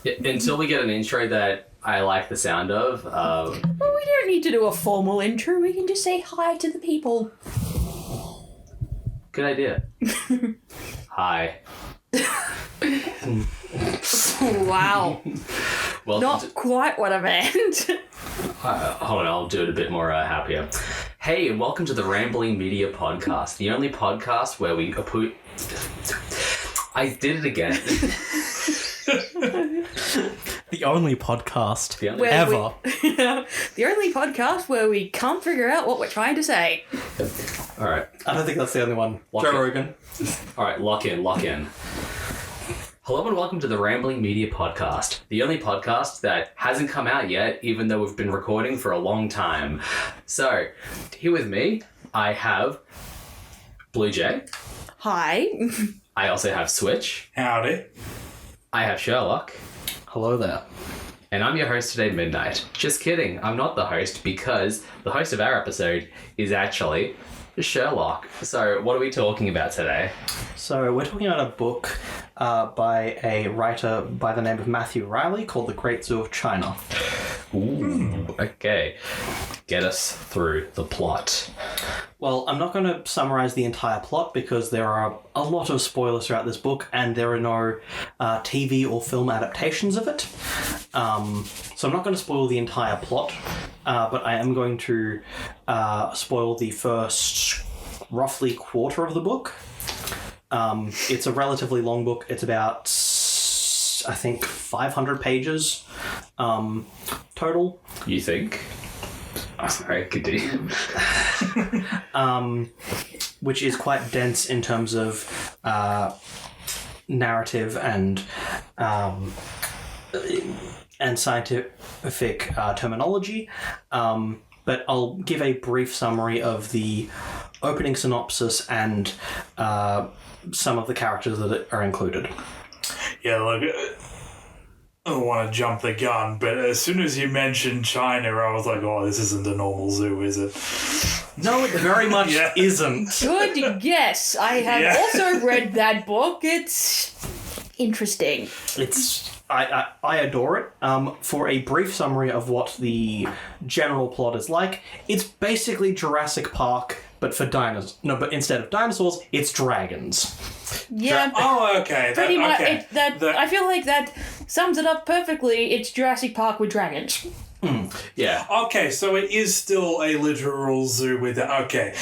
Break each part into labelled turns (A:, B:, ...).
A: Until we get an intro that I like the sound of.
B: Well, we don't need to do a formal intro. We can just say hi to the people.
A: Good idea. Hi.
B: Wow.
A: Welcome
B: Not quite what I meant.
A: Hold on, I'll do it a bit more happier. Hey, and welcome to the Rambling Media Podcast, the only podcast where we put... I did it again.
C: The only podcast
A: The
C: ever.
B: The only podcast where we can't figure out what we're trying to say.
A: All right.
C: I don't think that's the only one.
A: Lock
C: Joe
A: in.
C: Rogan.
A: All right, lock in. Hello and welcome to the Rambling Media Podcast, the only podcast that hasn't come out yet, even though we've been recording for a long time. So, here with me, I have Bluejay.
B: Hi.
A: I also have Switch.
D: Howdy.
A: I have Sherlock.
C: Hello there.
A: And I'm your host today, Midnight. Just kidding, I'm not the host because the host of our episode is actually Sherlock. So, what are we talking about today?
C: So we're talking about a book by a writer by the name of Matthew Reilly called The Great Zoo of China.
A: Ooh, okay. Get us through the plot.
C: Well, I'm not going to summarize the entire plot because there are a lot of spoilers throughout this book and there are no TV or film adaptations of it. So I'm not going to spoil the entire plot, but I am going to spoil the first roughly quarter of the book. It's a relatively long book. It's about, I think, 500 pages total.
A: You think? Sorry, continue.
C: Which is quite dense in terms of narrative and scientific terminology. But I'll give a brief summary of the opening synopsis and some of the characters that are included.
D: Yeah, look, I don't want to jump the gun, but as soon as you mentioned China, I was like, oh, this isn't a normal zoo, is it?
C: No, it very much
D: Yeah.
C: isn't.
B: Good guess. I have also read that book. It's interesting.
C: I adore it. For a brief summary of what the general plot is like, it's basically Jurassic Park, but for dinosaurs. No, but instead of dinosaurs, it's dragons.
B: Yeah.
D: Oh, okay.
B: Pretty much.
D: Okay.
B: I feel like that sums it up perfectly. It's Jurassic Park with dragons.
A: Yeah.
D: Okay, so it is still a literal zoo with it. Okay.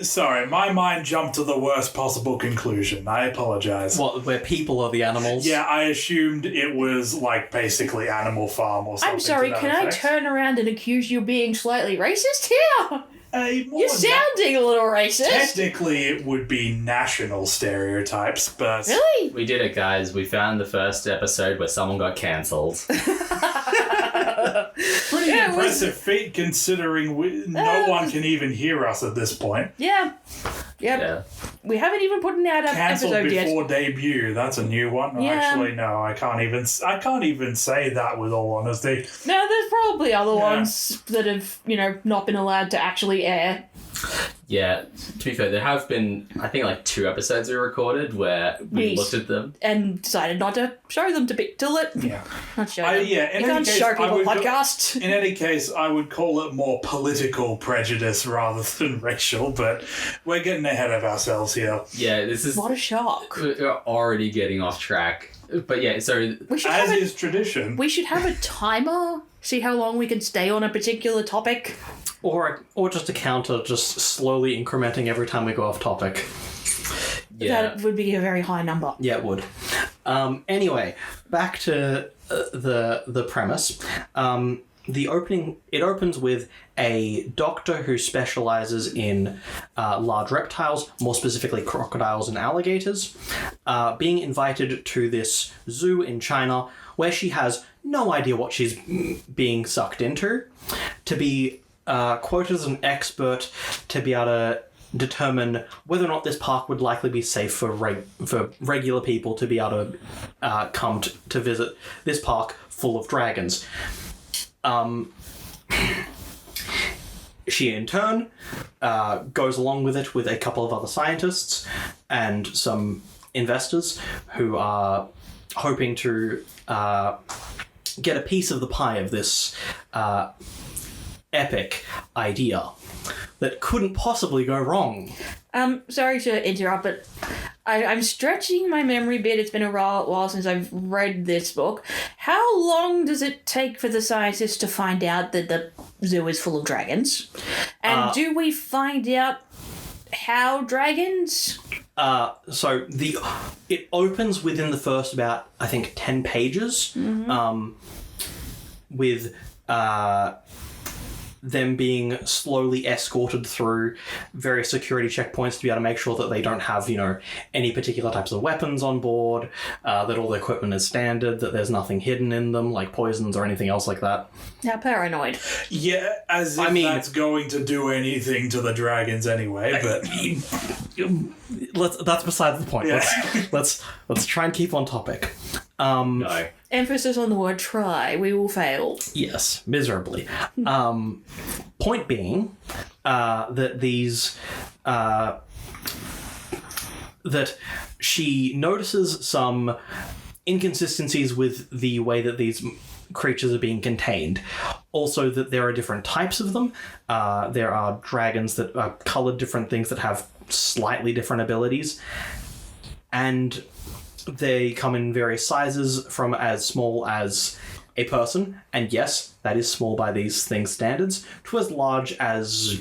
D: Sorry, my mind jumped to the worst possible conclusion. I apologize.
C: What, where people are the animals?
D: Yeah, I assumed it was like basically Animal Farm or something.
B: I'm sorry,
D: to that
B: can I
D: effect.
B: turn around and accuse you of being slightly racist here?
D: More
B: You're
D: than
B: sounding a little racist.
D: Technically, it would be national stereotypes, but...
B: Really?
A: We did it, guys. We found the first episode where someone got cancelled.
D: Pretty impressive feat considering no one can even hear us at this point.
B: Yeah. Yep.
A: Yeah.
B: We haven't even put an
D: Cancelled
B: episode yet.
D: before debut. That's a new one.
B: Yeah.
D: Actually, no, I can't even say that with all honesty.
B: No, there's probably other ones that have, not been allowed to actually air.
A: Yeah, to be fair, there have been, I think, like 2 episodes we recorded where we looked at them.
B: And decided not to show them till it.
D: Yeah.
B: Not show them.
D: Yeah. In
B: You
D: any
B: can't
D: case,
B: show
D: I
B: people
D: would
B: podcasts.
D: In any case, I would call it more political prejudice rather than racial, but we're getting ahead of ourselves here.
A: Yeah, this is...
B: What a shock.
A: We're already getting off track. But yeah, so...
D: As is tradition.
B: We should have a timer. See how long we can stay on a particular topic.
C: Or just a counter, just slowly incrementing every time we go off topic.
A: Yeah.
B: That would be a very high number.
C: Yeah, it would. Anyway, back to the premise. It opens with a doctor who specializes in large reptiles, more specifically crocodiles and alligators, being invited to this zoo in China where she has no idea what she's being sucked into, to be quoted as an expert to be able to determine whether or not this park would likely be safe for regular people to be able to come to visit this park full of dragons. She in turn goes along with it with a couple of other scientists and some investors who are hoping to get a piece of the pie of this epic idea that couldn't possibly go wrong.
B: Sorry to interrupt, but I'm stretching my memory a bit. It's been a while since I've read this book. How long does it take for the scientists to find out that the zoo is full of dragons? And do we find out how dragons?
C: So it opens within the first about, I think, 10 pages, with them being slowly escorted through various security checkpoints to be able to make sure that they don't have, any particular types of weapons on board, that all the equipment is standard, that there's nothing hidden in them, like poisons or anything else like that.
B: How paranoid.
D: Yeah, as if that's going to do anything to the dragons anyway, but...
C: That's beside the point.
D: Yeah.
C: Let's try and keep on topic.
A: No.
B: Emphasis on the word try. We will fail.
C: Yes, miserably. Point being that these... that she notices some inconsistencies with the way that these creatures are being contained. Also that there are different types of them. There are dragons that are coloured different things that have slightly different abilities. And they come in various sizes, from as small as a person, and yes, that is small by these things' standards, to as large as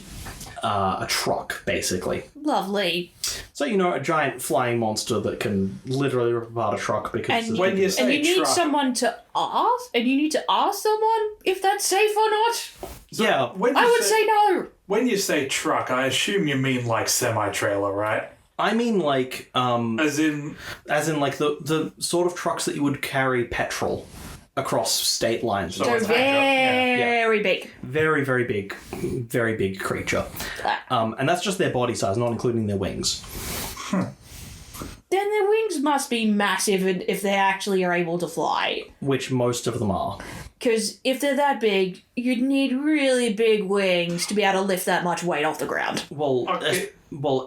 C: a truck, basically.
B: Lovely.
C: So, a giant flying monster that can literally rip apart a truck because...
B: And
D: when you say
B: you need
D: truck-
B: someone to ask, and you need to ask someone if that's safe or not.
C: yeah.
B: I would say no.
D: When you say truck, I assume you mean like semi-trailer, right?
C: I mean, like,
D: As in
C: like the sort of trucks that you would carry petrol across state lines.
D: So
B: So
D: it's
B: very big.
C: Very, very big creature. And that's just their body size, not including their wings.
B: Then their wings must be massive if they actually are able to fly.
C: Which most of them are.
B: Because if they're that big, you'd need really big wings to be able to lift that much weight off the ground.
C: Well,
D: Okay.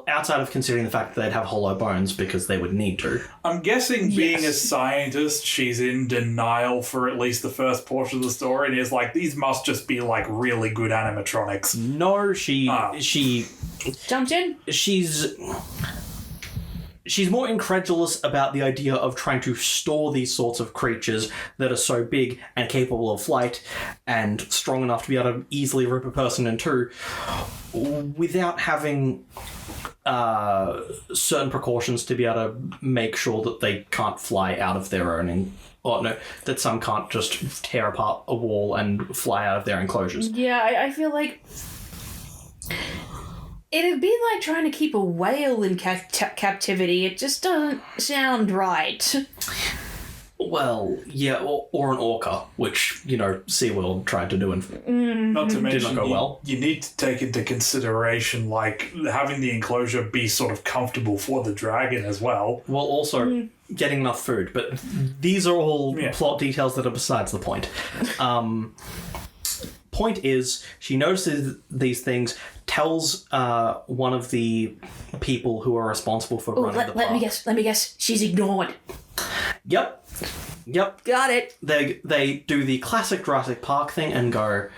C: Outside of considering the fact that they'd have hollow bones because they would need to.
D: I'm guessing being a
B: Yes.
D: scientist, she's in denial for at least the first portion of the story, and is like, these must just be like really good animatronics.
C: No, she
B: Jumped in?
C: she's more incredulous about the idea of trying to store these sorts of creatures that are so big and capable of flight and strong enough to be able to easily rip a person in two without having certain precautions to be able to make sure that they can't fly out of their own... that some can't just tear apart a wall and fly out of their enclosures.
B: Yeah, I feel like... It'd be like trying to keep a whale in captivity. It just doesn't sound right.
C: Well, yeah, or an orca, which, SeaWorld tried to do and
D: Not to mention,
C: go well.
D: you need to take into consideration, like, having the enclosure be sort of comfortable for the dragon as well.
C: Well, also getting enough food, but these are all plot details that are besides the point. Point is, she notices these things, tells one of the people who are responsible for running the park.
B: Let me guess. She's ignored.
C: Yep.
B: Got it.
C: They do the classic Jurassic Park thing and go,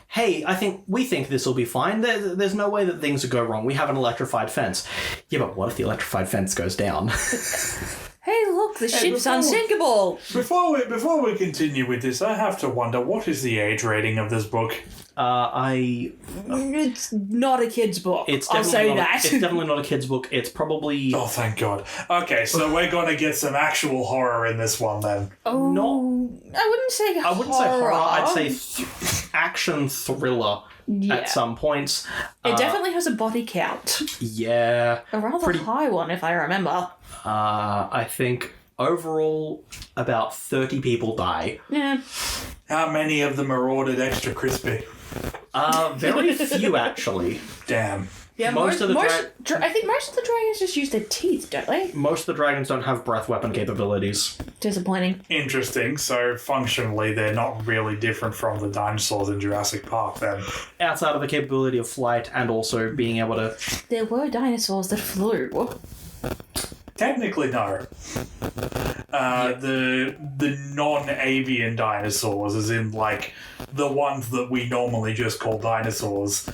C: hey, we think this will be fine. There's no way that things would go wrong. We have an electrified fence. Yeah, but what if the electrified fence goes down?
B: Hey, look, the ship's
D: before-
B: unsinkable.
D: Before we continue with this, I have to wonder, what is the age rating of this book?
B: It's not a kid's book. I'll say that.
C: It's definitely not a kid's book. It's probably...
D: Oh, thank God. Okay, so we're going to get some actual horror in this one then.
B: Oh,
C: No.
B: I wouldn't say horror.
C: I wouldn't say horror. I'd say action thriller
B: Yeah.
C: at some points.
B: It definitely has a body count.
C: Yeah.
B: A rather high one, if I remember.
C: I think overall about 30 people die.
B: Yeah.
D: How many of them are ordered extra crispy?
C: Very few, actually.
D: Damn.
B: Yeah,
C: Most of the
B: I think most of the dragons just use their teeth, don't they?
C: Most of the dragons don't have breath weapon capabilities.
B: Disappointing.
D: Interesting. So functionally, they're not really different from the dinosaurs in Jurassic Park then.
C: Outside of the capability of flight and also being able to...
B: There were dinosaurs that flew.
D: Technically, no. The non-avian dinosaurs, as in, like, the ones that we normally just call dinosaurs.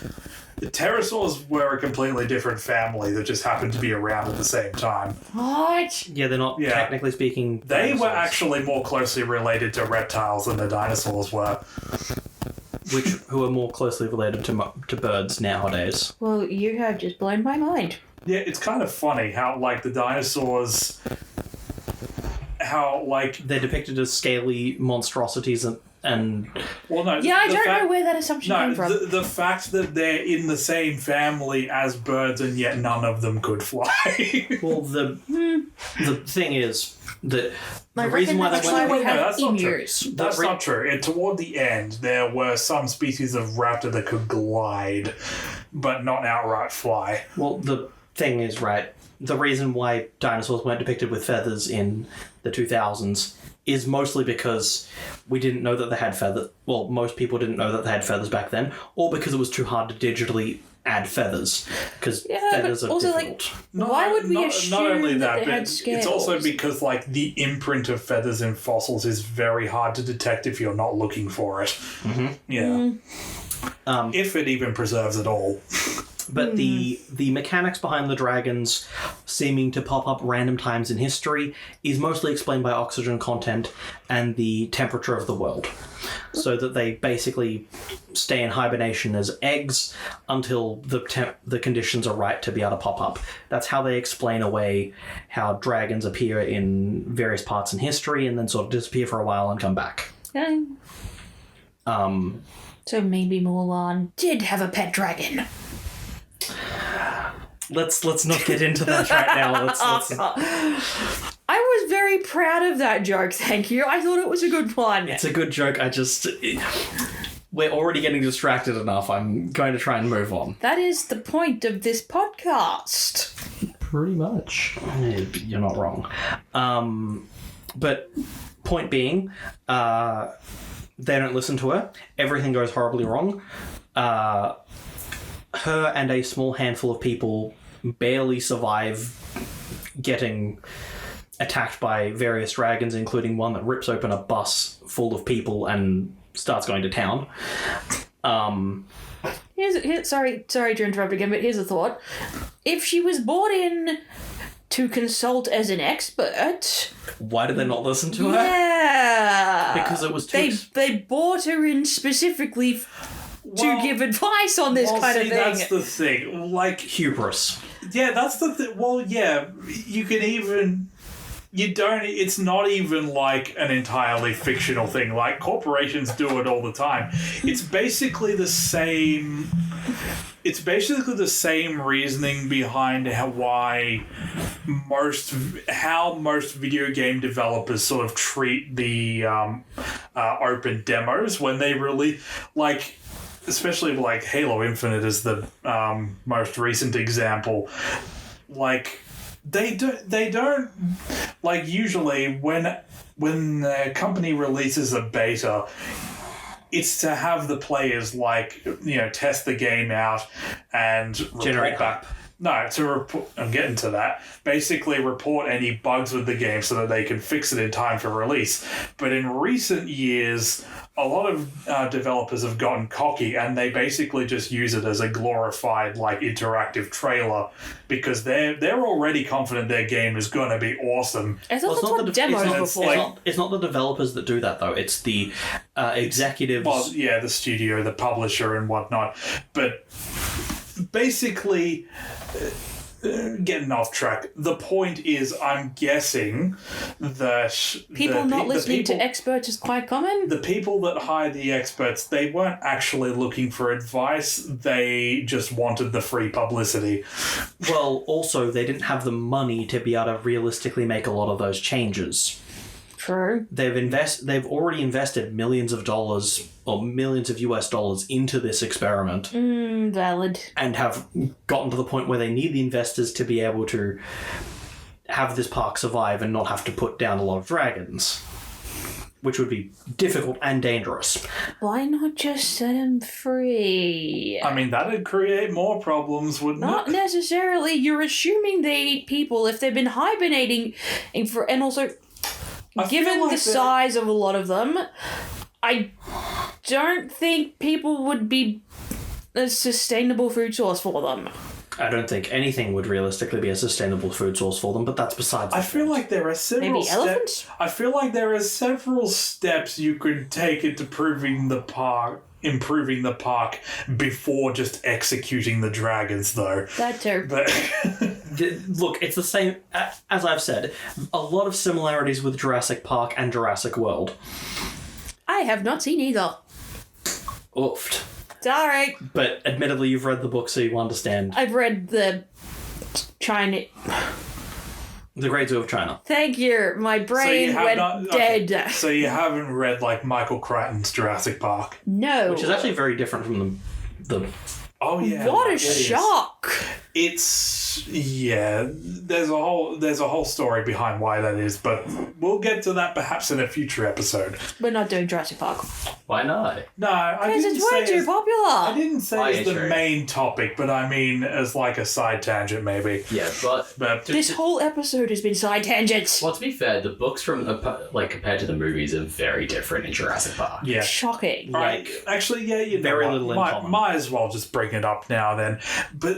D: The pterosaurs were a completely different family that just happened to be around at the same time.
B: What?
C: Yeah, they're not, technically speaking...
D: They
C: dinosaurs.
D: were actually more closely related to reptiles than the dinosaurs were.
C: Who are more closely related to birds nowadays.
B: Well, you have just blown my mind.
D: Yeah, it's kind of funny how, like, the dinosaurs... How, like...
C: They're depicted as scaly monstrosities and
D: well, no.
B: Yeah, I don't know where that assumption came from.
D: The fact that they're in the same family as birds and yet none of them could fly.
C: well, the thing is that
B: I
C: the reason why
B: that's
C: they
B: why
C: went...
B: we have
D: that's not true.
B: emus.
D: That's not true. And toward the end, there were some species of raptor that could glide, but not outright fly.
C: Well, the thing is, right, the reason why dinosaurs weren't depicted with feathers in the 2000s is mostly because we didn't know that they had feathers. Well, most people didn't know that they had feathers back then, or because it was too hard to digitally add feathers, because feathers are
B: also,
C: difficult.
B: Why would we assume
D: not only
B: that they
D: but
B: had scales?
D: it's also because, like, the imprint of feathers in fossils is very hard to detect if you're not looking for it.
C: Mm-hmm.
D: Yeah. If it even preserves at all.
C: But the mechanics behind the dragons seeming to pop up random times in history is mostly explained by oxygen content and the temperature of the world. So that they basically stay in hibernation as eggs until the conditions are right to be able to pop up. That's how they explain away how dragons appear in various parts in history and then sort of disappear for a while and come back.
B: Yeah. So maybe Mulan did have a pet dragon.
C: Let's not get into that right now. Let's...
B: I was very proud of that joke, thank you. I thought it was a good one.
C: It's a good joke. We're already getting distracted enough. I'm going to try and move on.
B: That is the point of this podcast.
C: Pretty much. You're not wrong. But point being, they don't listen to her. Everything goes horribly wrong. Her and a small handful of people barely survive getting attacked by various dragons, including one that rips open a bus full of people and starts going to town.
B: Sorry to interrupt again, but here's a thought. If she was brought in to consult as an expert...
C: Why did they not listen to her?
B: Yeah!
C: Because it was too...
B: They brought her in specifically to give advice on this kind of thing.
D: That's the thing. Like,
C: hubris.
D: Yeah, that's the thing. Well, yeah, you can even... You don't... It's not even like an entirely fictional thing. Like, corporations do it all the time. It's basically the same... It's basically the same reasoning behind how most video game developers sort of treat the open demos when they really... Like... Especially like Halo Infinite is the most recent example. Like they don't like usually when a company releases a beta, it's to have the players test the game out and
C: generate hype.
D: No, to report. I'm getting to that. Basically, report any bugs with the game so that they can fix it in time for release. But in recent years, a lot of developers have gotten cocky and they basically just use it as a glorified interactive trailer because they're already confident their game is going to be awesome.
B: I thought that's what demos were for.
C: It's not the developers that do that though. It's the executives.
D: Well, yeah, the studio, the publisher, and whatnot. But basically, getting off track. The point is, I'm guessing that
B: people not listening to experts is quite common.
D: The people that hire the experts, they weren't actually looking for advice. They just wanted the free publicity.
C: Well, also, they didn't have the money to be able to realistically make a lot of those changes.
B: True.
C: They've already invested millions of dollars or millions of US dollars into this experiment.
B: Valid.
C: And have gotten to the point where they need the investors to be able to have this park survive and not have to put down a lot of dragons. which would be difficult and dangerous.
B: Why not just set him free?
D: I mean, that'd create more problems, wouldn't
B: Not
D: it?
B: necessarily. You're assuming they eat people if they've been hibernating, and also,
D: I
B: given
D: feel like
B: the size of a lot of them, I don't think people would be a sustainable food source for them.
C: I don't think anything would realistically be a sustainable food source for them, but that's besides the
D: I feel like there are several
B: Maybe
D: steps.
B: elephants?
D: I feel like there are several steps you could take into improving the park before just executing the dragons, though.
B: That too.
D: But
C: Look, it's the same, as I've said, a lot of similarities with Jurassic Park and Jurassic World.
B: I have not seen either.
C: Oofed.
B: Sorry.
C: But admittedly, you've read the book, so you understand.
B: I've read the China.
C: The Great Zoo of China.
B: Thank you. My brain went dead.
D: Okay. So you haven't read like Michael Crichton's Jurassic Park?
B: No.
C: Which is actually very different from the
D: Oh yeah.
B: What a
D: it is.
B: shock.
D: It's there's a whole story behind why that is, but we'll get to that perhaps in a future episode.
B: We're not doing Jurassic Park.
A: Why not?
D: No, I
B: Because
D: didn't
B: it's way
D: say
B: too
D: I
B: popular.
D: didn't say
A: Oh,
D: it's
A: yeah,
D: the
A: true.
D: main topic, but I mean as like a side tangent maybe.
A: Yeah, but
B: This whole episode has been side tangents.
A: well, to be fair, the books from like compared to the movies are very different in Jurassic Park.
D: Yeah.
B: Shocking.
C: Like,
D: Actually, yeah, you know
C: very
D: what?
C: little in
D: might,
C: common.
D: might as well just bring it up now then. But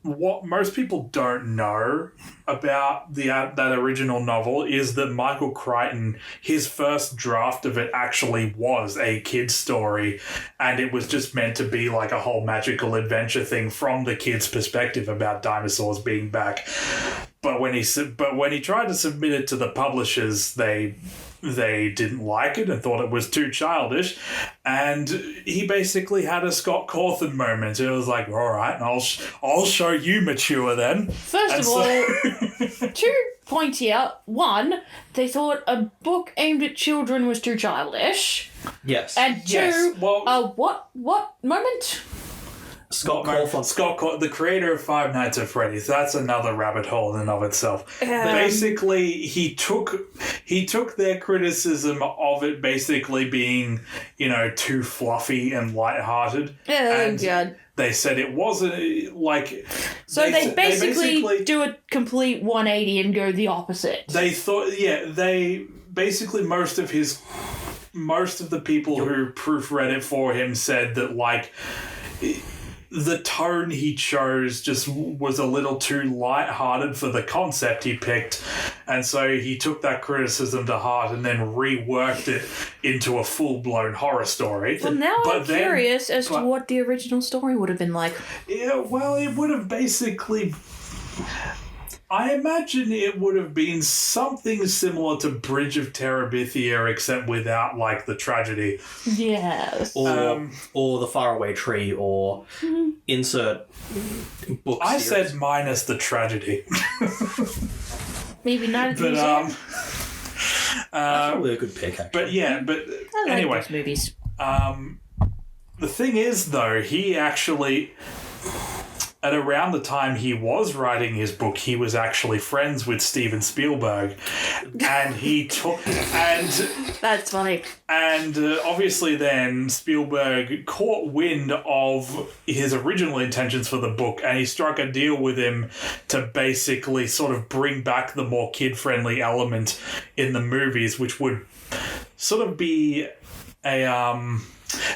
D: what most people don't know about that original novel is that Michael Crichton, his first draft of it actually was a kid's story, and it was just meant to be like a whole magical adventure thing from the kid's perspective about dinosaurs being back. But when he tried to submit it to the publishers, they didn't like it and thought it was too childish, and he basically had a Scott Cawthon moment. It was like, all right, I'll show you mature then.
B: First
D: And
B: of
D: so-
B: all, 2 points here. One, they thought a book aimed at children was too childish.
C: yes.
B: And two,
D: Yes, well-
B: what moment?
C: Scott Cawthon.
D: The creator of Five Nights at Freddy's. That's another rabbit hole in and of itself. Basically, he took their criticism of it basically being, too fluffy and lighthearted. And
B: God.
D: they said it wasn't like.
B: So they basically do a complete 180 and go the opposite.
D: They thought, most of the people who proofread it for him said that like. The tone he chose just was a little too light-hearted for the concept he picked, and so he took that criticism to heart and then reworked it into a full-blown horror story.
B: Well, now I'm curious as to what the original story would have been like.
D: Yeah, well, it would have basically... I imagine it would have been something similar to Bridge of Terabithia, except without, like, the tragedy.
B: Yes.
C: Or The Faraway Tree, or insert book
D: I
C: series.
D: said minus the tragedy.
B: Maybe not at the
D: But,
B: museum.
C: That's probably a good pick, actually.
D: But yeah, but
B: I like
D: anyway,
B: those movies.
D: the thing is, though, he actually, at around the time he was writing his book, he was actually friends with Steven Spielberg, and he took
B: That's funny.
D: and obviously then Spielberg caught wind of his original intentions for the book, and he struck a deal with him to basically sort of bring back the more kid-friendly element in the movies, which would sort of be a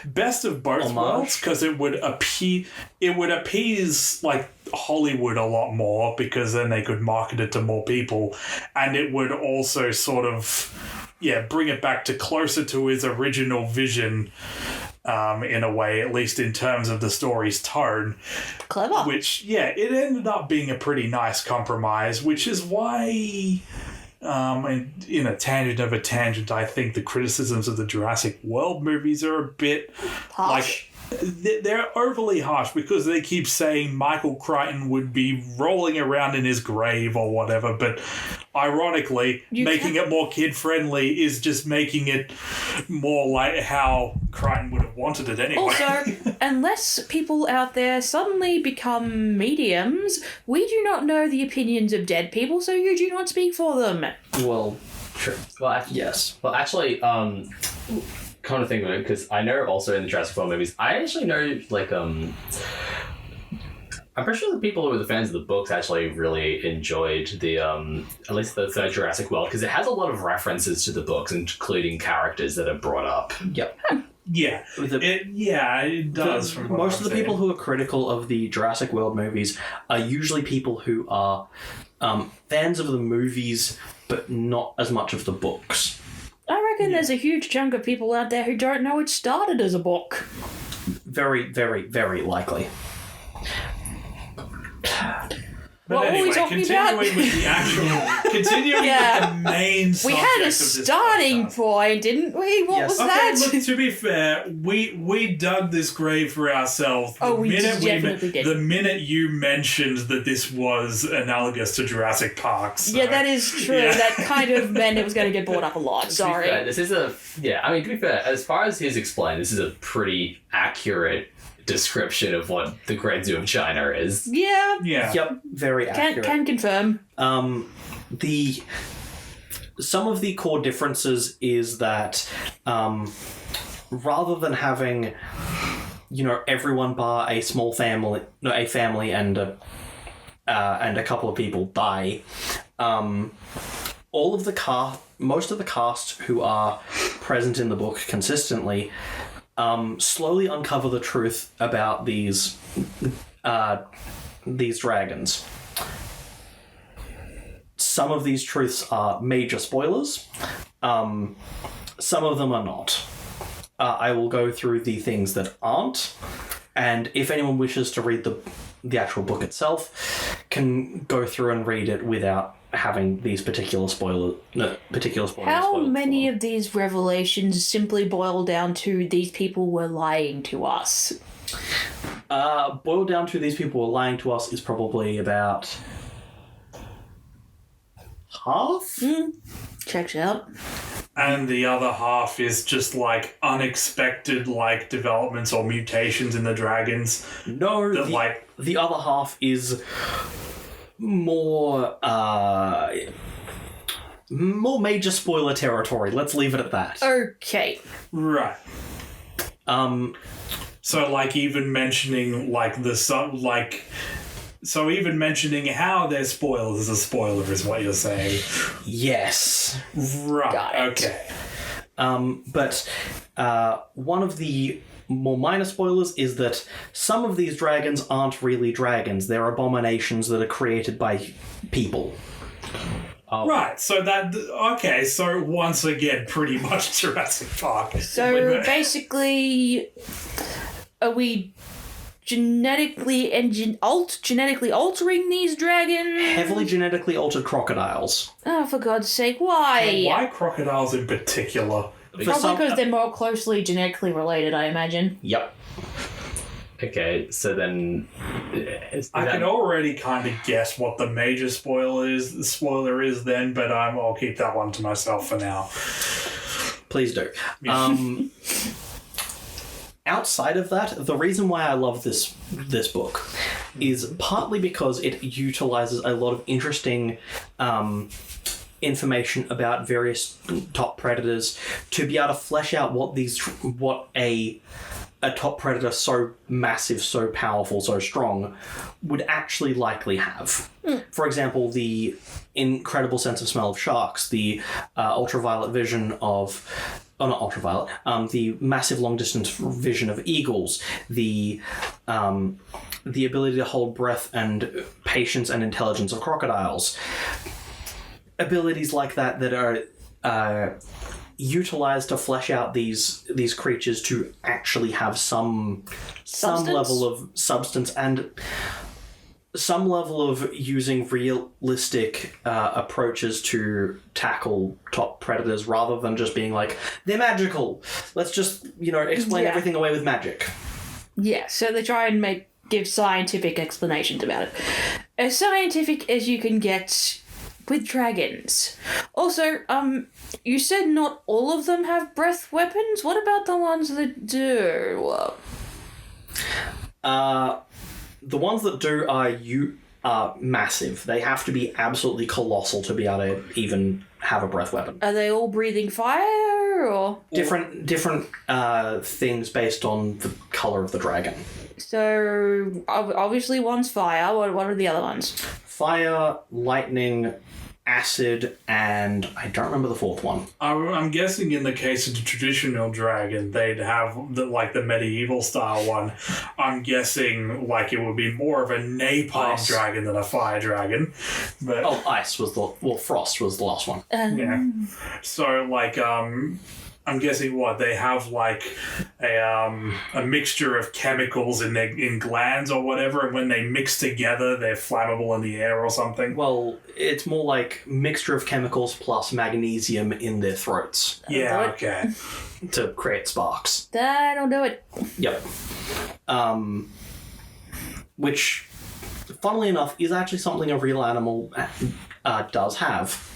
D: best of both worlds, because it would appease like Hollywood a lot more, because then they could market it to more people, and it would also sort of bring it back to closer to his original vision, in a way, at least in terms of the story's tone.
B: Clever.
D: Which, it ended up being a pretty nice compromise, which is why, and in a tangent of a tangent, I think the criticisms of the Jurassic World movies are a bit
B: Harsh.
D: they're overly harsh, because they keep saying Michael Crichton would be rolling around in his grave or whatever, but ironically, making it more kid-friendly is just making it more like how Crichton would have wanted it anyway.
B: Also, unless people out there suddenly become mediums, we do not know the opinions of dead people, so you do not speak for them.
C: Well,
A: True. Well, actually,
C: Yes.
A: Well, actually, come to think of it, because I know also in the Jurassic World movies, I actually know, like, I'm pretty sure the people who were the fans of the books actually really enjoyed the, at least the third Jurassic World, because it has a lot of references to the books, including characters that are brought up.
C: Yep.
D: Yeah, it does. From
C: Most of the people who are critical of the Jurassic World movies are usually people who are fans of the movies, but not as much of the books.
B: I reckon there's a huge chunk of people out there who don't know it started as a book.
C: Very, very, very likely.
D: But
B: What were we
D: anyway,
B: talking
D: continuing
B: about?
D: with the actual, continuing with the main
B: We
D: subject
B: had a
D: of this
B: starting
D: podcast.
B: point, didn't we? What
C: Yes.
B: was
D: Okay,
B: that?
D: look, to be fair, we dug this grave for ourselves.
B: Oh, we definitely did.
D: The minute you mentioned that this was analogous to Jurassic Park. So.
B: Yeah, that is true.
D: Yeah.
B: That kind of meant it was going to get brought up a lot.
A: To be
B: Sorry.
A: fair, this is to be fair, as far as he's explained, this is a pretty accurate description of what the Great Zoo of China is.
B: Yeah,
D: Yeah.
C: Yep, very accurate.
B: can confirm.
C: Some of the core differences is that rather than having, everyone bar a family and a couple of people die, all of the most of the cast who are present in the book consistently slowly uncover the truth about these dragons. Some of these truths are major spoilers. Some of them are not. I will go through the things that aren't, and if anyone wishes to read the actual book itself, can go through and read it without having these particular spoilers.
B: How many of these revelations simply boil down to these people were lying to us?
C: Boiled down to these people were lying to us is probably about half.
B: Checks out.
D: And the other half is just like unexpected developments or mutations in the dragons.
C: No,
D: That
C: the other half is more major spoiler territory. Let's leave it at that.
B: Okay.
D: right. So even mentioning so even mentioning how they're spoiled is a spoiler, is what you're saying.
C: Yes.
D: Right.
B: Got it.
D: Okay.
C: But one of the more minor spoilers is that some of these dragons aren't really dragons. They're abominations that are created by people.
D: Right. So So once again, pretty much Jurassic Park.
B: So basically, are we genetically altering these dragons?
C: Heavily genetically altered crocodiles.
B: Oh, for God's sake, why?
D: Why crocodiles in particular?
B: Probably because they're more closely genetically related, I imagine.
C: Yep.
A: Okay, so then...
D: I can already kind of guess what the major spoiler is then, but I'll keep that one to myself for now.
C: Please do. Outside of that, the reason why I love this book is partly because it utilizes a lot of interesting information about various top predators to be able to flesh out what a top predator so massive, so powerful, so strong would actually likely have. For example, the incredible sense of smell of sharks, the ultraviolet vision of... Oh, not ultraviolet. The massive long-distance vision of eagles, the ability to hold breath and patience and intelligence of crocodiles. Abilities like that are utilized to flesh out these creatures to actually have some level of substance and some level of using realistic approaches to tackle top predators rather than just being like, they're magical. Let's just, explain everything away with magic.
B: Yeah, so they try and give scientific explanations about it. As scientific as you can get with dragons. Also, you said not all of them have breath weapons? What about the ones that do?
C: The ones that do are are massive. They have to be absolutely colossal to be able to even have a breath weapon.
B: Are they all breathing fire, or...?
C: Different things based on the color of the dragon.
B: So, obviously one's fire. What are the other ones?
C: Fire, lightning, acid, and I don't remember the fourth one.
D: I'm guessing in the case of the traditional dragon, they'd have the medieval style one. I'm guessing it would be more of a napalm dragon than a fire dragon. But
C: ice was frost was the last one.
D: yeah. So I'm guessing they have a mixture of chemicals in glands or whatever, and when they mix together, they're flammable in the air or something.
C: Well, it's more like mixture of chemicals plus magnesium in their throats.
D: Yeah, okay.
C: To create sparks.
B: I don't know it.
C: Yep. Which, funnily enough, is actually something a real animal does have.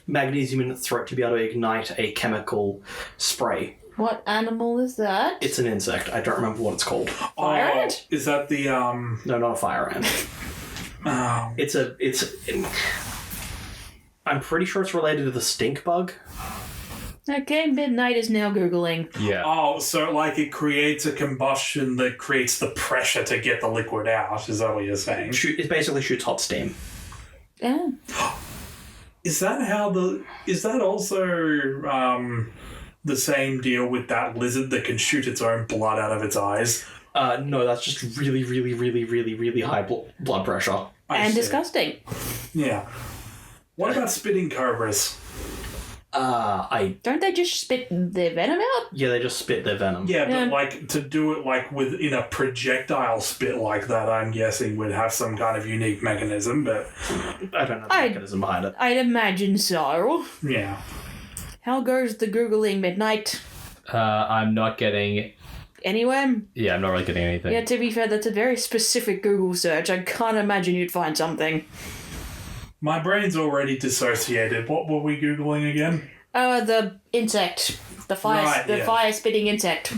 C: Magnesium in its throat to be able to ignite a chemical spray.
B: What animal is that?
C: It's an insect. I don't remember what it's called.
B: Fire ant?
D: Is that the
C: No, not a fire ant. I'm pretty sure it's related to the stink bug.
B: Okay, Midnight is now Googling.
A: Yeah.
D: Oh, so it creates a combustion that creates the pressure to get the liquid out. Is that what you're saying?
C: It basically shoots hot steam.
B: Yeah.
D: Is that also the same deal with that lizard that can shoot its own blood out of its eyes?
C: No, that's just really, really, really, really, really high blood pressure.
D: I see.
B: Disgusting.
D: Yeah. What about spitting cobras?
B: Don't they just spit their venom out?
C: Yeah, they just spit their venom.
D: Yeah, but to do it within a projectile spit like that, I'm guessing would have some kind of unique mechanism, but
C: I don't know the mechanism behind it.
B: I'd imagine so.
D: yeah.
B: How goes the Googling, Midnight?
A: I'm not getting...
B: Anywhere?
A: Yeah, I'm not really getting anything.
B: Yeah, to be fair, that's a very specific Google search. I can't imagine you'd find something.
D: My brain's already dissociated. What were we Googling again?
B: The insect. The fire-spitting insect.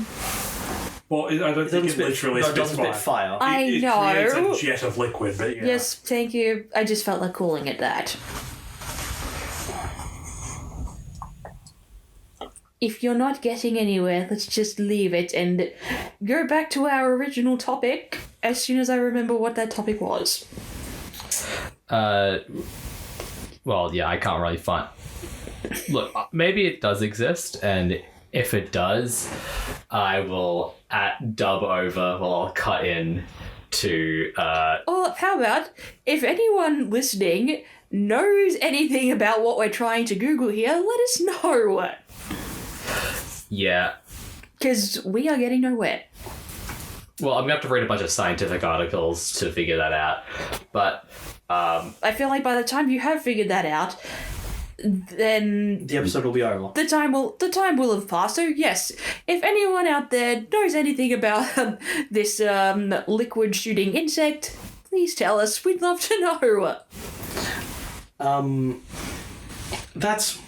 D: Well, I don't think it literally spits
C: spit fire.
D: It creates a jet of liquid, but yeah.
B: Yes, thank you. I just felt like calling it that. If you're not getting anywhere, let's just leave it and go back to our original topic as soon as I remember what that topic was.
A: Well, yeah, I can't really find... Look, maybe it does exist, and if it does, I will dub over, I'll cut in to...
B: Or how about, if anyone listening knows anything about what we're trying to Google here, let us know.
A: Yeah.
B: Because we are getting nowhere.
A: Well, I'm going to have to read a bunch of scientific articles to figure that out, but...
B: I feel like by the time you have figured that out, then
C: The episode will be over.
B: the time will have passed. So yes, if anyone out there knows anything about this liquid shooting insect, please tell us. We'd love to know.
C: That's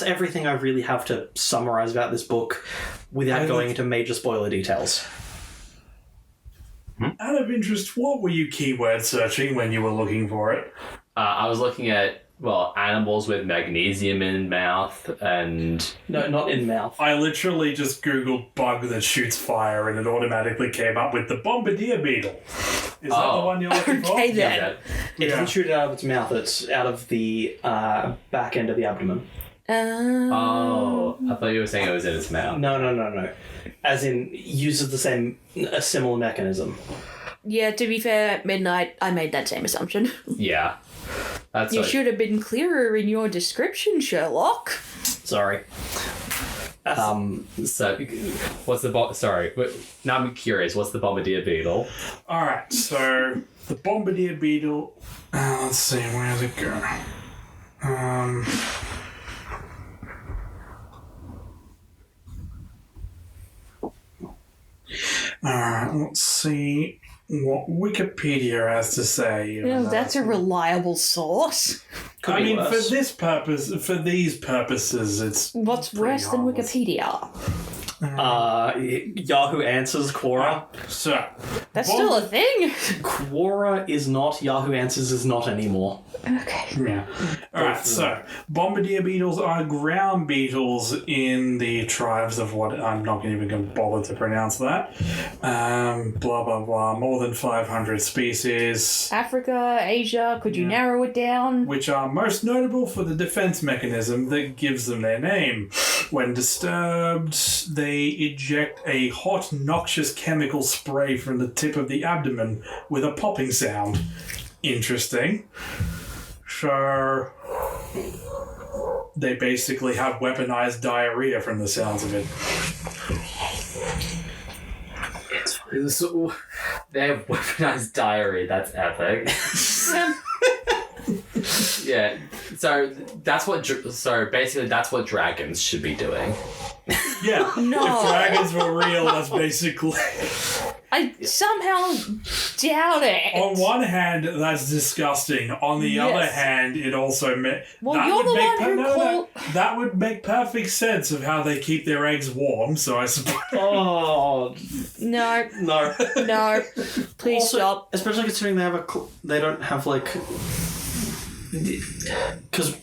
C: everything I really have to summarize about this book without going into major spoiler details.
D: Out of interest, what were you keyword searching when you were looking for it?
A: I was looking at, animals with magnesium in mouth and...
C: No, not in mouth.
D: I literally just Googled bug that shoots fire and it automatically came up with the bombardier beetle. Is that the one you're looking for?
B: Okay then.
A: Yeah,
C: It doesn't shoot it out of its mouth, it's out of the back end of the abdomen.
A: Oh, I thought you were saying it was in its mouth.
C: No. As in, uses a similar mechanism.
B: Yeah, to be fair, Midnight, I made that same assumption.
A: Yeah. That's
B: You should have been clearer in your description, Sherlock.
C: Sorry.
A: So, what's the... Sorry. Now I'm curious. What's the bombardier beetle?
D: Alright, so the bombardier beetle... let's see, where does it go? Alright, let's see what Wikipedia has to say.
B: That's a reliable source.
C: Could be worse.
D: For these purposes, it's
B: What's
D: pretty
B: worse than
D: harmless.
B: Wikipedia?
C: Yahoo Answers Quora.
D: So,
B: That's still a thing.
C: Quora is not. Yahoo Answers is not anymore.
B: Okay.
D: yeah. Alright, so bombardier beetles are ground beetles in the tribes of what I'm not even going to bother to pronounce that. Blah blah blah. More than 500 species,
B: Africa, Asia, could you narrow it down?
D: which are most notable for the defense mechanism that gives them their name. When disturbed, they eject a hot, noxious chemical spray from the tip of the abdomen with a popping sound. Interesting. So they basically have weaponized diarrhea from the sounds of it.
A: They have weaponized diarrhea. That's epic. Yeah. So that's what. So basically, that's what dragons should be doing.
D: Yeah.
B: No.
D: If dragons were real, that's basically...
B: I somehow doubt it.
D: On one hand, that's disgusting. On the other hand, it also...
B: Well, you're the one who called...
D: That would make perfect sense of how they keep their eggs warm, so I suppose...
C: Oh
B: No,
C: no!
B: no. Please
C: Also,
B: stop.
C: especially considering they have they don't have like, because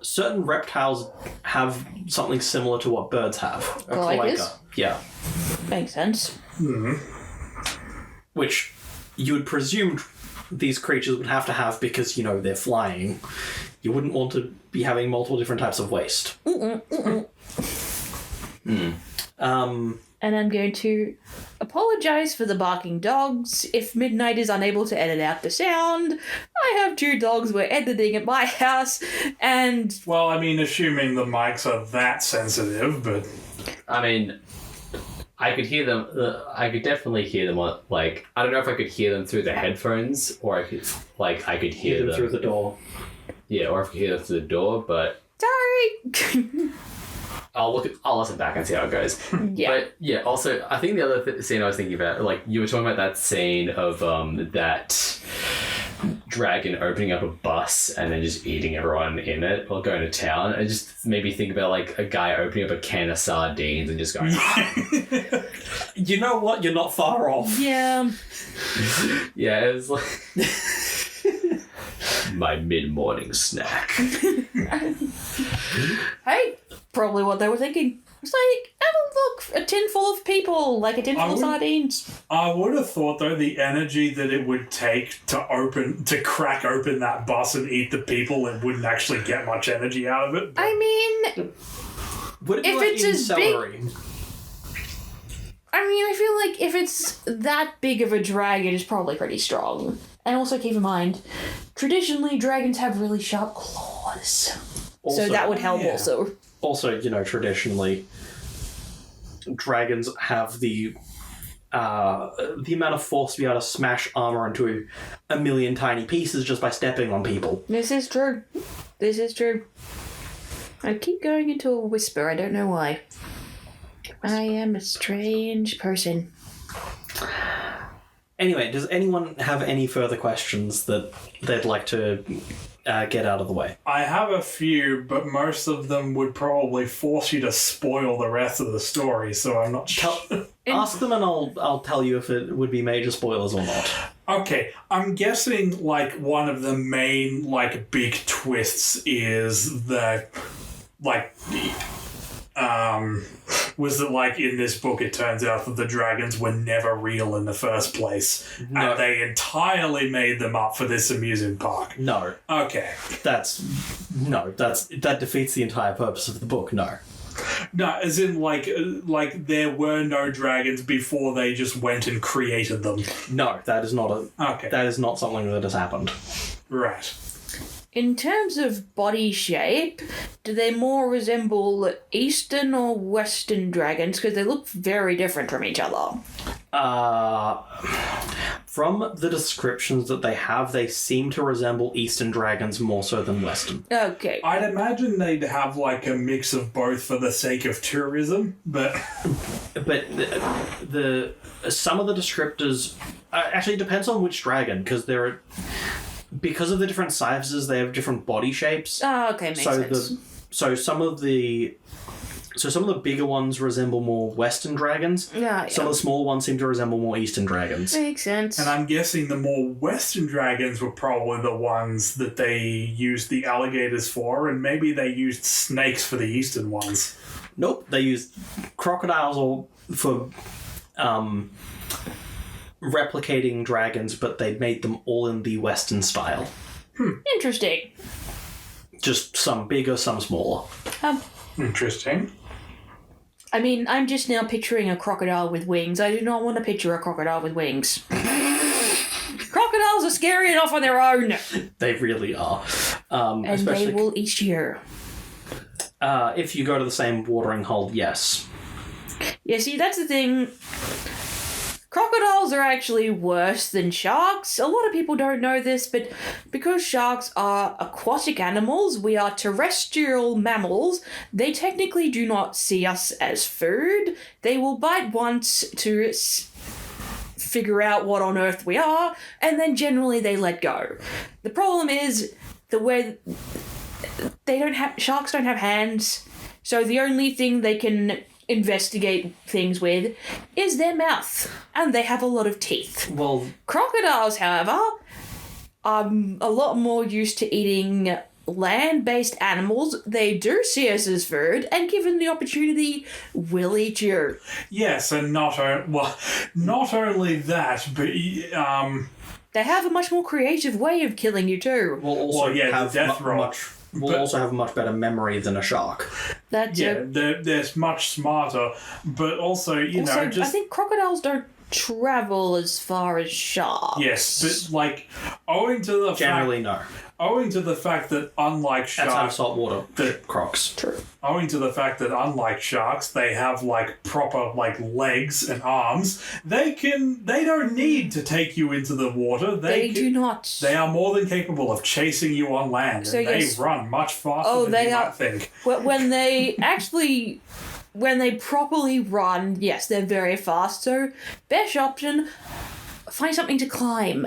C: certain reptiles have something similar to what birds have. A
B: Cloacas?
C: Yeah.
B: Makes sense.
C: Which you would presume these creatures would have to have because, you know, they're flying. You wouldn't want to be having multiple different types of waste.
B: And I'm going to apologize for the barking dogs. If Midnight is unable to edit out the sound, I have 2 dogs we're editing at my house, and...
D: Well, I mean, assuming the mics are that sensitive, but...
A: I mean, I could hear them. I could definitely hear them. Like, I don't know if I could hear them through the headphones, or I could hear them
C: through the door.
A: Yeah, or if I could hear them through the door. But
B: Sorry!
A: I'll listen back and see how it goes.
B: Yeah.
A: But yeah, also I think the other scene I was thinking about, like you were talking about that scene of that dragon opening up a bus and then just eating everyone in it while going to town. It just made me think about like a guy opening up a can of sardines and just going.
C: You know what? You're not far off.
B: Yeah.
A: Yeah, it was like my mid-morning snack.
B: Hey, probably what they were thinking. It's like, oh look, a tin full of people, like a tin full of sardines.
D: I would have thought, though, the energy that it would take to crack open that bus and eat the people, it wouldn't actually get much energy out of it.
B: I mean,
C: Would it be
B: if
C: like
B: it's
C: eating
B: as
C: celery?
B: I feel like if it's that big of a dragon, it's probably pretty strong. And also keep in mind, traditionally dragons have really sharp claws.
C: Also,
B: So that would help also.
C: Also, you know, traditionally, dragons have the amount of force to be able to smash armor into a million tiny pieces just by stepping on people.
B: This is true. This is true. I keep going into a whisper, I don't know why. I am a strange person.
C: Anyway, does anyone have any further questions that they'd like to get out of the way?
D: I have a few, but most of them would probably force you to spoil the rest of the story, so I'm not sure.
C: Ask them and I'll tell you if it would be major spoilers or not.
D: Okay, I'm guessing, like, one of the main, like, big twists is that, like, was that, like, in this book it turns out that the dragons were never real in the first place,
C: No.
D: and they entirely made them up for this amusement park.
C: No.
D: Okay.
C: That defeats the entire purpose of the book, no.
D: No, as in, like there were no dragons before they just went and created them.
C: No, that is not
D: Okay.
C: that is not something that has happened.
D: Right.
B: In terms of body shape, do they more resemble Eastern or Western dragons? Because they look very different from each other.
C: From the descriptions that they have, they seem to resemble Eastern dragons more so than Western.
B: Okay.
D: I'd imagine they'd have, like, a mix of both for the sake of tourism, but...
C: But the some of the descriptors... actually, it depends on which dragon, because of the different sizes, they have different body shapes.
B: Oh, okay, makes sense.
C: So some of the So some of the bigger ones resemble more Western dragons.
B: Yeah.
C: Some of the small ones seem to resemble more Eastern dragons.
B: Makes sense.
D: And I'm guessing the more Western dragons were probably the ones that they used the alligators for, and maybe they used snakes for the Eastern ones.
C: Nope, they used crocodiles or for replicating dragons, but they made them all in the Western style.
B: Interesting.
C: Just some bigger, some smaller.
D: Interesting.
B: I mean, I'm just now picturing a crocodile with wings. I do not want to picture a crocodile with wings. Crocodiles are scary enough on their own.
C: They really are.
B: And
C: Especially
B: they will eat you.
C: if you go to the same watering hole, yes.
B: Yeah, see, that's the thing. Crocodiles are actually worse than sharks. A lot of people don't know this, but because sharks are aquatic animals, we are terrestrial mammals, they technically do not see us as food. They will bite once to figure out what on earth we are, and then generally they let go. The problem is the way sharks don't have hands, so the only thing they can investigate things with is their mouth, and they have a lot of teeth.
C: Well,
B: Crocodiles, however, are a lot more used to eating land-based animals. They do see us as food, and given the opportunity, will eat you.
D: Yes, and not only that, but
B: They have a much more creative way of killing you too.
C: will also have
D: death roll.
C: also have much better memory than a shark.
B: That's
D: they're much smarter, but also
B: also,
D: just
B: I think crocodiles don't travel as far as sharks.
D: yes, but owing to the
C: Generally, no.
D: owing to the fact that unlike
C: That's how
D: sharks,
C: saltwater crocs.
B: True.
D: owing to the fact that unlike sharks, they have proper legs and arms. They don't need to take you into the water.
B: They do not.
D: They are more than capable of chasing you on land,
B: So
D: and
B: yes.
D: they run much faster than you might think.
B: When they actually, when they properly run, yes, they're very fast. So, best option, find something to climb.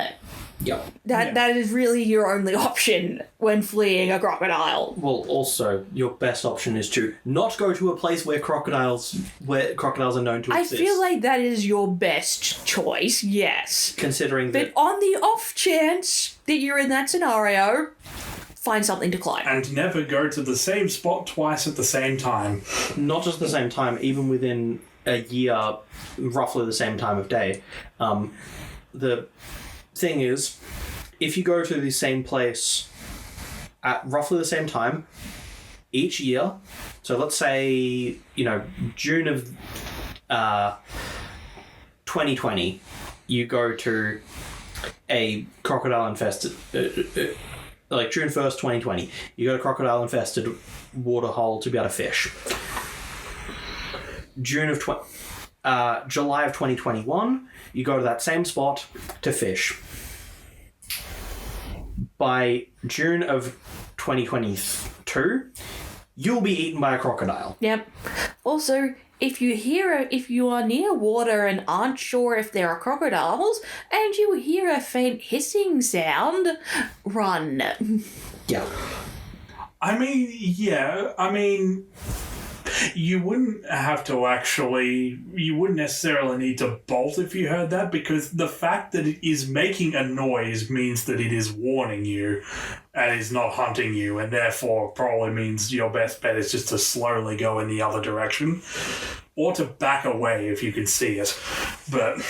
C: Yep.
B: That is really your only option when fleeing a crocodile.
C: Well, also, your best option is to not go to a place where crocodiles are known to
B: I
C: exist.
B: feel like that is your best choice, yes.
C: Considering
B: But
C: that
B: on the off chance that you're in that scenario, find something to climb.
D: And never go to the same spot twice at the same time.
C: not just the same time, even within a year, roughly the same time of day, the thing is, if you go to the same place at roughly the same time each year, so let's say June of 2020, you go to a crocodile infested June 1st 2020, you go to crocodile infested water hole to be able to fish. July of 2021, you go to that same spot to fish. By June of 2022, you'll be eaten by a crocodile.
B: Yep. Also, if you are near water and aren't sure if there are crocodiles, and you hear a faint hissing sound, run.
C: Yeah.
D: You wouldn't necessarily need to bolt if you heard that, because the fact that it is making a noise means that it is warning you and is not hunting you, and therefore probably means your best bet is just to slowly go in the other direction or to back away if you can see it. But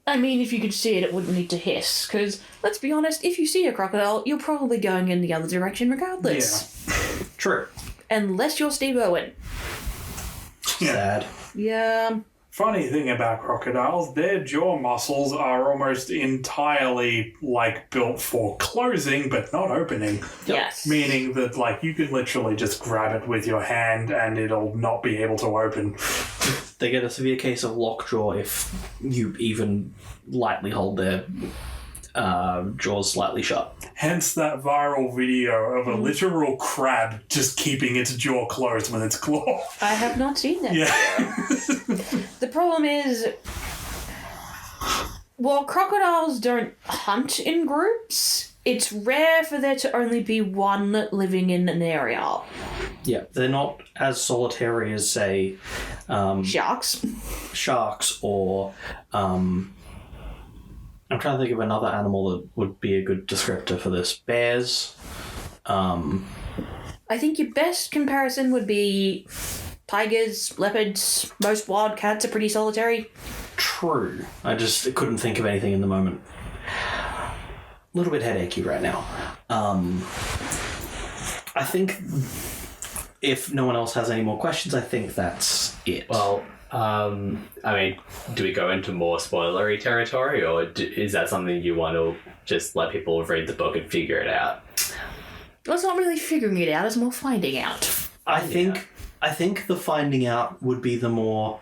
B: I mean, if you could see it, it wouldn't need to hiss, because, let's be honest, if you see a crocodile, you're probably going in the other direction regardless.
D: yeah.
C: True.
B: Unless you're Steve Irwin.
C: Sad.
B: Yeah.
D: Funny thing about crocodiles, their jaw muscles are almost entirely built for closing but not opening.
B: Yes.
D: Meaning that you can literally just grab it with your hand and it'll not be able to open.
C: They get a severe case of lockjaw if you even lightly hold their jaws slightly shut.
D: Hence that viral video of a literal crab just keeping its jaw closed with its claw.
B: I have not seen that.
D: Yeah.
B: The problem is, well, crocodiles don't hunt in groups. it's rare for there to only be one living in an area.
C: Yeah, they're not as solitary as, say,
B: Sharks
C: or I'm trying to think of another animal that would be a good descriptor for this. Bears.
B: I think your best comparison would be tigers, leopards. Most wild cats are pretty solitary.
C: True. I just couldn't think of anything in the moment. A little bit headachy right now. I think if no one else has any more questions, I think that's it.
A: Well, I mean, do we go into more spoilery territory, or is that something you want to just let people read the book and figure it out?
B: Well, it's not really figuring it out, it's more finding out.
C: I think the finding out would be the more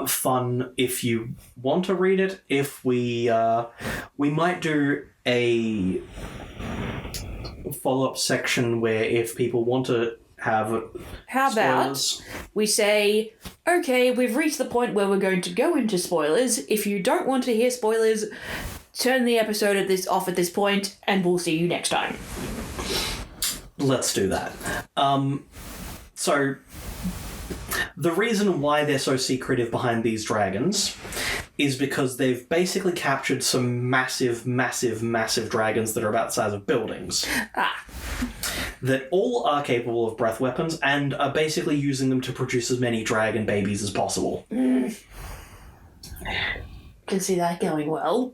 C: fun if you want to read it. If we might do a follow-up section where if people want to have
B: How
C: spoilers,
B: about we say, okay, we've reached the point where we're going to go into spoilers. If you don't want to hear spoilers, turn the episode off at this point, and we'll see you next time.
C: let's do that. So the reason why they're so secretive behind these dragons is because they've basically captured some massive dragons that are about the size of buildings. That all are capable of breath weapons and are basically using them to produce as many dragon babies as possible.
B: Can see that going well.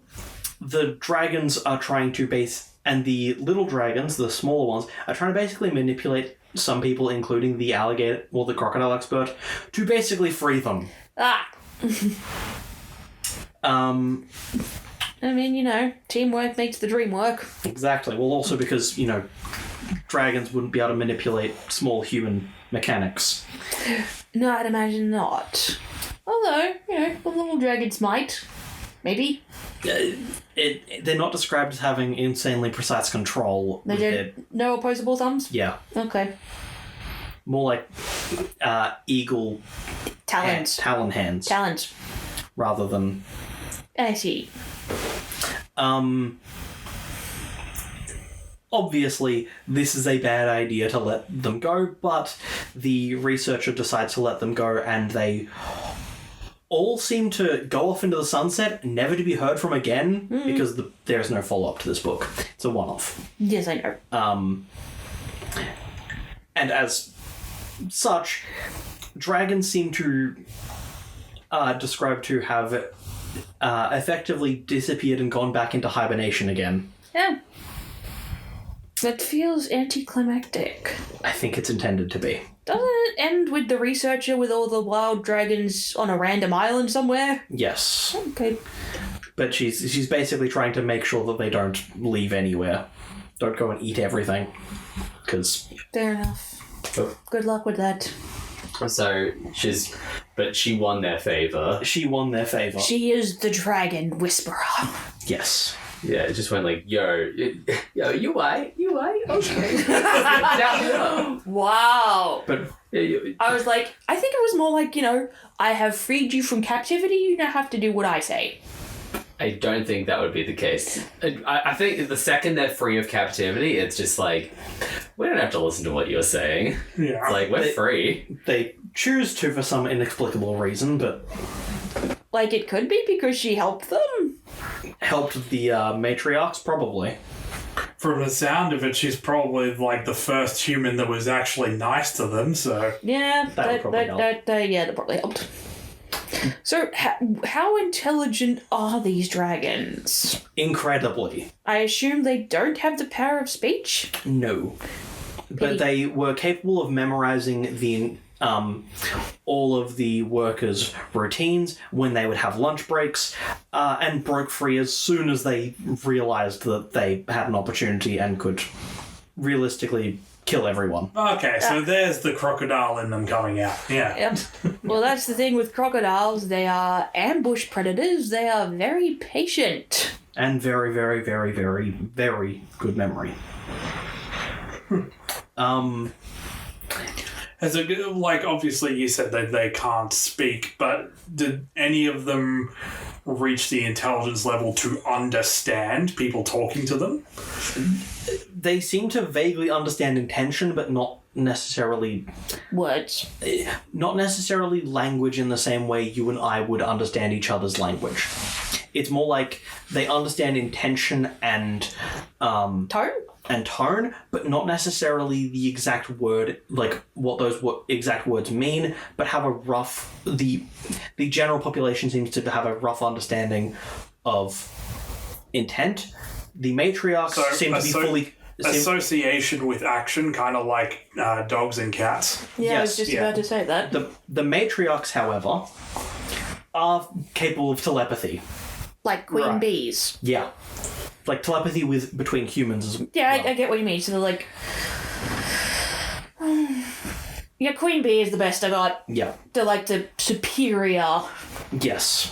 C: The dragons are trying to and the little dragons, the smaller ones, are trying to basically manipulate some people, including the alligator or the crocodile expert, to basically free them.
B: I mean, teamwork makes the dream work.
C: Exactly. Well, also because, dragons wouldn't be able to manipulate small human mechanics.
B: No, I'd imagine not. Although, the little dragons might. Maybe.
C: They're not described as having insanely precise control.
B: They don't. No opposable thumbs?
C: Yeah.
B: Okay.
C: More like eagle
B: Talons.
C: talon hands.
B: Talons.
C: Rather than...
B: I see.
C: Obviously, this is a bad idea to let them go, but the researcher decides to let them go, and they all seem to go off into the sunset, never to be heard from again, because there's no follow-up to this book. It's a one-off.
B: Yes, I know.
C: And as such, dragons seem to describe to have effectively disappeared and gone back into hibernation again.
B: Yeah. That feels anticlimactic.
C: I think it's intended to be.
B: Doesn't it end with the researcher with all the wild dragons on a random island somewhere?
C: Yes.
B: Okay.
C: But she's basically trying to make sure that they don't leave anywhere. Don't go and eat everything. Because...
B: Fair enough.
A: Oh.
B: Good luck with that.
A: So but she won their favor.
C: She won their favor.
B: She is the dragon whisperer.
C: Yes.
A: Yeah, it just went like, yo, you right? Okay.
B: Wow.
C: But
B: I was like, I think it was more like, I have freed you from captivity, you now have to do what I say.
A: I don't think that would be the case. I think the second they're free of captivity, it's just like, we don't have to listen to what you're saying.
D: Yeah.
A: It's like, we're free.
C: they choose to for some inexplicable reason, but...
B: Like, it could be because she helped them.
C: Helped the matriarchs, probably.
D: From the sound of it, she's probably like the first human that was actually nice to them, so...
B: Yeah,
C: That
B: probably helped. So, how intelligent are these dragons?
C: Incredibly.
B: I assume they don't have the power of speech?
C: No. But they were capable of memorizing the all of the workers' routines when they would have lunch breaks, and broke free as soon as they realized that they had an opportunity and could realistically kill everyone.
D: Okay, so there's the crocodile in them coming out. Yeah.
B: Yep. Well, that's the thing with crocodiles. They are ambush predators. They are very patient.
C: And very, very, very, very, very good memory.
D: As obviously you said that they can't speak, but did any of them reach the intelligence level to understand people talking to them?
C: They seem to vaguely understand intention, but not necessarily
B: Words.
C: language in the same way you and I would understand each other's language. It's more like they understand intention and
B: Tone?
C: but not necessarily the exact word, like what those exact words mean, but have a rough... The general population seems to have a rough understanding of intent. The matriarchs seem to be fully...
D: Association with action, kind of like dogs and cats.
B: Yeah, I was just about to say that.
C: The matriarchs, however, are capable of telepathy.
B: Like queen bees.
C: Yeah. Like telepathy between humans as
B: Yeah,
C: well.
B: I get what you mean. So they're like... Yeah, queen bee is the best I got.
C: Yeah.
B: They're like the superior...
C: Yes.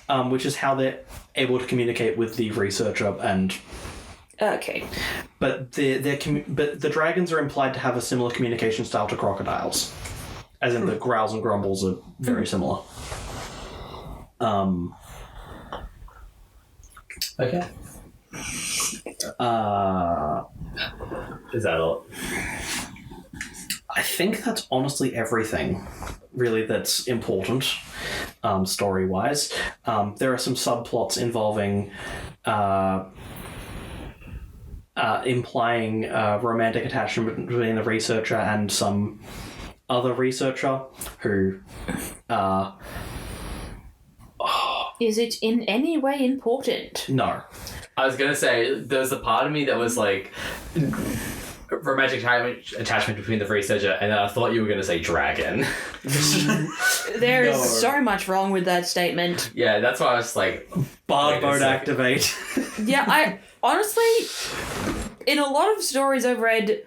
C: Which is how they're able to communicate with the researcher and...
B: Okay.
C: But but the dragons are implied to have a similar communication style to crocodiles. As in the growls and grumbles are very similar.
A: Okay. Is that all?
C: I think that's honestly everything, really, that's important, story-wise. There are some subplots involving... implying romantic attachment between the researcher and some other researcher who...
B: Is it in any way important?
C: No.
A: I was gonna say, there's a part of me that was like... romantic attachment between the researcher, and then I thought you were going to say dragon.
B: There is so much wrong with that statement.
A: Yeah, that's why I was like...
C: Bard mode activate.
B: Yeah, I... Honestly, in a lot of stories I've read,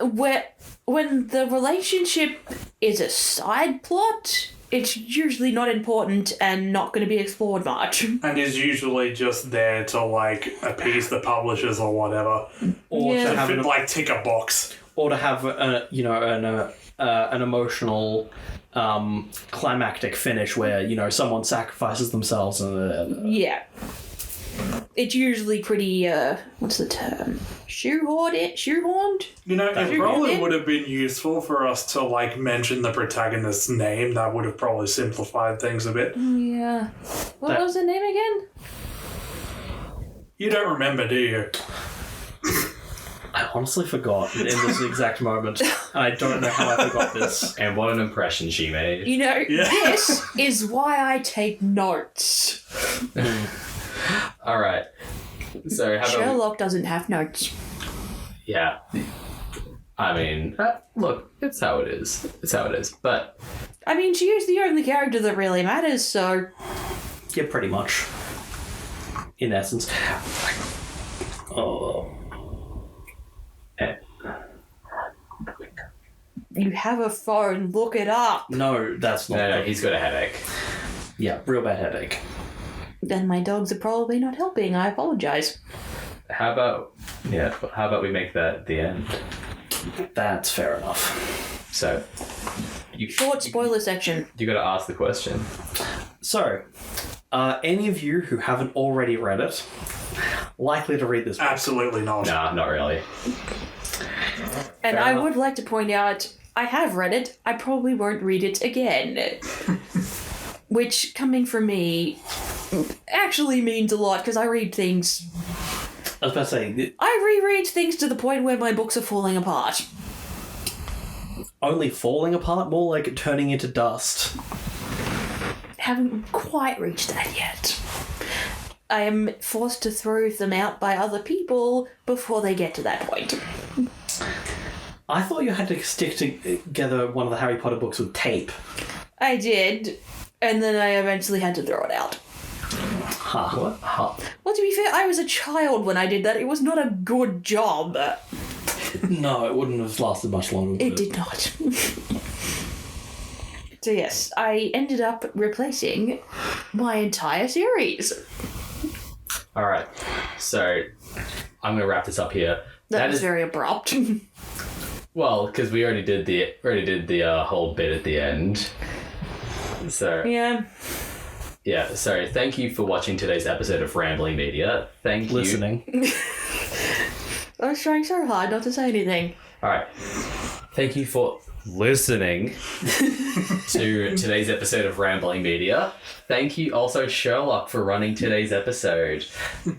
B: when the relationship is a side plot, it's usually not important and not going to be explored much.
D: And is usually just there to, like, appease the publishers or whatever.
C: Or
B: Yeah.
C: to have
D: Like, tick a box.
C: or to have an emotional climactic finish where someone sacrifices themselves and
B: Yeah. It's usually pretty, what's the term? Shoehorned?
D: You know, it
B: You're
D: probably
B: good.
D: would have been useful for us to, like, mention the protagonist's name. That would have probably simplified things a bit.
B: Yeah. What was the name again?
D: You don't remember, do you?
C: I honestly forgot in this exact moment. I don't know how I forgot this.
A: And what an impression she made.
B: You know,
D: Yeah.
B: this is why I take notes.
A: All right. So how about...
B: Sherlock doesn't have notes.
A: Yeah. I mean, look, it's how it is. It's how it is. But...
B: I mean, she is the only character that really matters, so...
C: Yeah, pretty much. In essence. Oh.
B: You have a phone, look it up.
C: No, that's not.
A: No, he's got a headache.
C: Yeah, real bad headache.
B: Then my dogs are probably not helping, I apologise.
A: How about we make that the end?
C: That's fair enough.
A: So...
B: Short spoiler section.
A: You gotta ask the question.
C: So, any of you who haven't already read it, likely to read this book?
D: Absolutely not.
A: Nah, not really.
B: And
C: Fair
B: I
C: enough.
B: would like to point out, I have read it, I probably won't read it again. Which, coming from me, actually means a lot, because I read things...
C: I was about to say,
B: I reread things to the point where my books are falling apart.
C: only falling apart, more like turning into dust.
B: Haven't quite reached that yet. I am forced to throw them out by other people before they get to that point.
C: I thought you had to stick together one of the Harry Potter books with tape.
B: I did, and then I eventually had to throw it out.
C: Huh. What? Huh.
B: Well, to be fair, I was a child when I did that. It was not a good job.
C: No, it wouldn't have lasted much longer. would
B: It did not. So yes, I ended up replacing my entire series.
A: All right. So I'm gonna wrap this up here.
B: That was very abrupt.
A: Well, because we already did the whole bit at the end. So
B: Yeah.
A: Yeah, so thank you for watching today's episode of Rambling Media. Thank you.
C: Listening.
B: I was trying so hard not to say anything.
A: Alright. Thank you for listening to today's episode of Rambling Media. Thank you also, Sherlock, for running today's episode.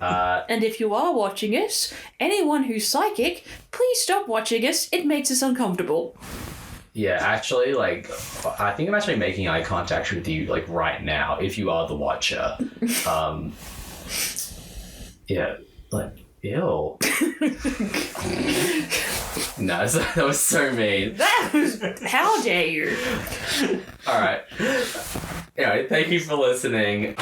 B: And if you are watching us, anyone who's psychic, please stop watching us. It makes us uncomfortable.
A: Yeah, actually, like, I think I'm actually making eye contact with you, like, right now, if you are the watcher. Yeah, like, ew. No, that was so mean.
B: How dare you?
A: Alright. Anyway, thank you for listening.